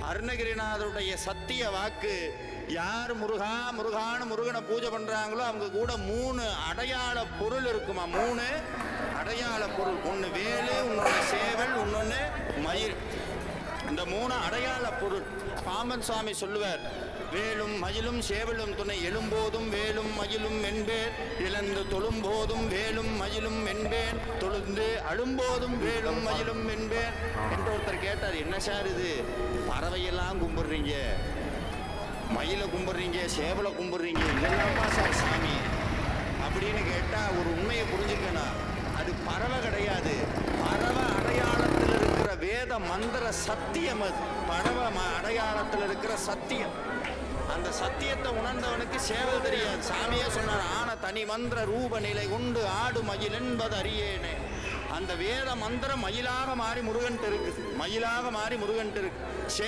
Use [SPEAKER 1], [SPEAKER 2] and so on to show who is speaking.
[SPEAKER 1] அருணகிரிநாதருடைய சத்திய வாக்கு. யார் முருகா முருகான்னு முருகனை பூஜை பண்றாங்களோ அவங்க கூட 3 அடையாள பொருள் இருக்குமா. 3 அடையாள பொருள். ஒன்று வேலு, இன்னொன்று சேவல், இன்னொன்று மயில். இந்த 3 அடையாள பொருள். பாம்பன் சுவாமி சொல்லுவார், வேலும் மயிலும் சேவலும் துணை எழும்போதும் வேலும் மயிலும் என்பேன், இழந்து தொழும்போதும் வேலும் மயிலும் என்பேன், தொழுந்து அழும்போதும் வேலும் மயிலும் என்பேன் என்று ஒருத்தர் கேட்டார். என்ன சார் இது, பறவையெல்லாம் கும்பிடுறீங்க, மயிலை கும்பிடுறீங்க, சேவலை கும்பிடுறீங்க, இதெல்லாமா சார் சாமி அப்படின்னு கேட்டா ஒரு உண்மையை புரிஞ்சுக்கணும். அது பறவை கிடையாது, பறவை அடையாளத்தில் இருக்கிற வேத மந்திர சத்தியம். அது பறவை அடையாளத்தில் இருக்கிற சத்தியம். அந்த சத்தியத்தை உணர்ந்தவனுக்கு சேவல் தெரியாது. சாமியே சொன்னார், ஆன தனி மந்திர ரூப நிலை உண்டு ஆடு மயில் என்பது அறியேனே. அந்த வேத மந்திரம் மயிலாக மாறி முருகன் இருக்கு, மயிலாக மாறி முருகன் இருக்கு.